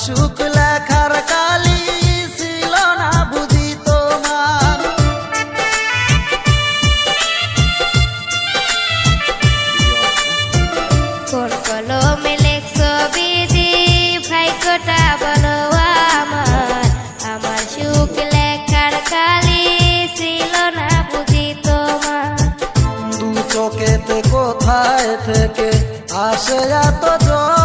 সুখ লেখার কালি ছিল না বুঝি তোমার। কোন কলমে লেখছো বিধি ভাগ্যটা বলো আমার, আমার সুখ লেখার কালি ছিল না বুঝি তোমার। দু চোখেতে কোথায় থেকে আসে এত জল,